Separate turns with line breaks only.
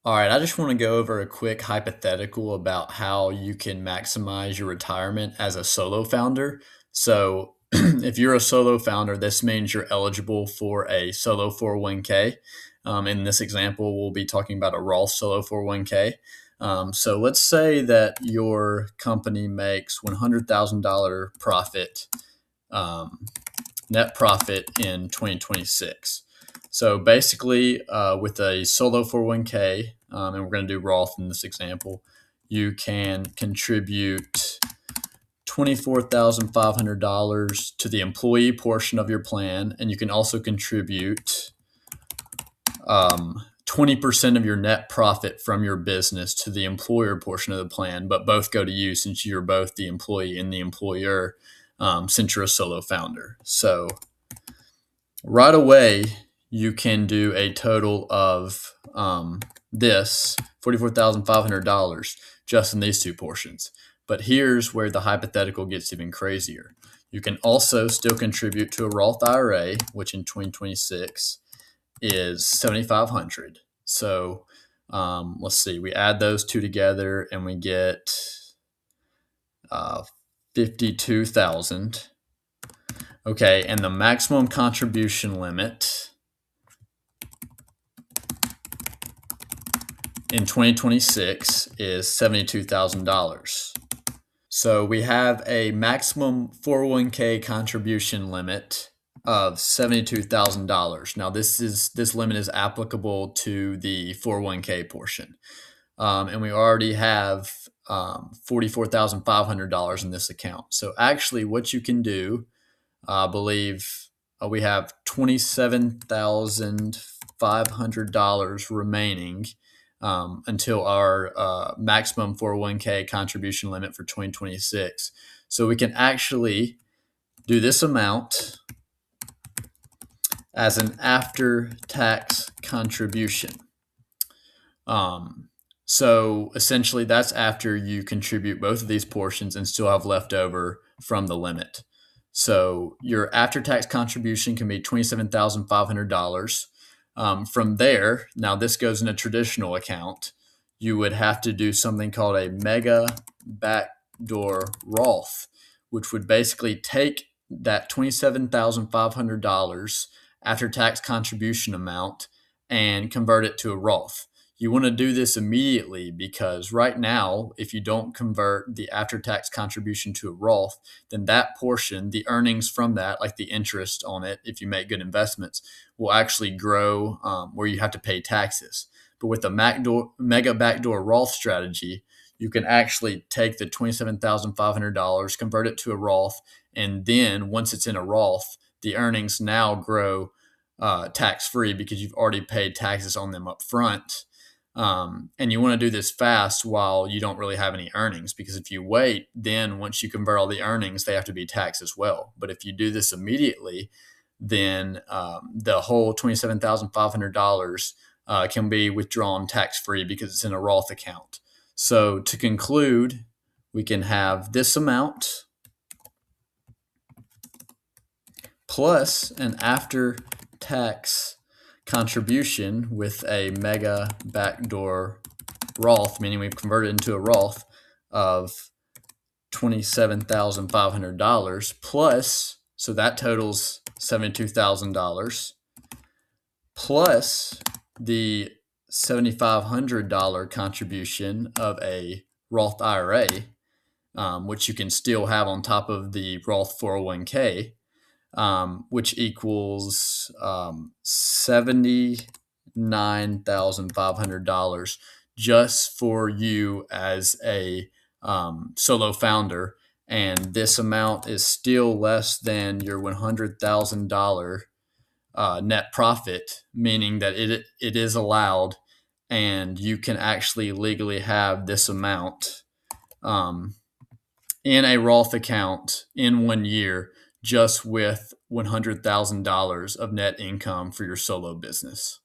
All right, I just want to go over a quick hypothetical about how you can maximize your retirement as a solo founder. So, if you're a solo founder, this means you're eligible for a solo 401k. In this example, we'll be talking about a Roth Solo 401k. So, let's say that your company makes $100,000 profit, um, net profit in 2026. So basically, with a solo 401k, and we're going to do Roth in this example, you can contribute $24,500 to the employee portion of your plan, and you can also contribute 20% of your net profit from your business to the employer portion of the plan, but both go to you since you're both the employee and the employer, since you're a solo founder. So right away, you can do a total of this $44,500 just in these two portions. But here's where the hypothetical gets even crazier. You can also still contribute to a Roth IRA, which in 2026 is $7,500. So let's see, we add those two together and we get 52,000. Okay, and the maximum contribution limit in 2026 is $72,000. So we have a maximum 401k contribution limit of $72,000. Now this limit is applicable to the 401k portion, and we already have $44,500 in this account. So actually, what you can do, I believe we have $27,500 remaining until our maximum 401k contribution limit for 2026. So we can actually do this amount as an after-tax contribution. So essentially, that's after you contribute both of these portions and still have leftover from the limit. So your after-tax contribution can be $27,500. From there, now this goes in a traditional account, you would have to do something called a mega backdoor Roth, which would basically take that $27,500 after-tax contribution amount and convert it to a Roth. You want to do this immediately because right now, if you don't convert the after-tax contribution to a Roth, then that portion, the earnings from that, like the interest on it, if you make good investments, will actually grow where you have to pay taxes. But with the mega backdoor Roth strategy, you can actually take the $27,500, convert it to a Roth, and then once it's in a Roth, the earnings now grow tax-free because you've already paid taxes on them up front. And you want to do this fast while you don't really have any earnings, because if you wait, then once you convert all the earnings, they have to be taxed as well. But if you do this immediately, then the whole $27,500 can be withdrawn tax-free because it's in a Roth account. So to conclude, we can have this amount plus an after-tax contribution with a mega backdoor Roth, meaning we've converted into a Roth of $27,500 plus, so that totals $72,000 plus the $7,500 contribution of a Roth IRA, which you can still have on top of the Roth 401k, which equals $79,500 just for you as a solo founder. And this amount is still less than your $100,000 net profit, meaning that it is allowed and you can actually legally have this amount in a Roth account in 1 year just with $100,000 of net income for your solo business.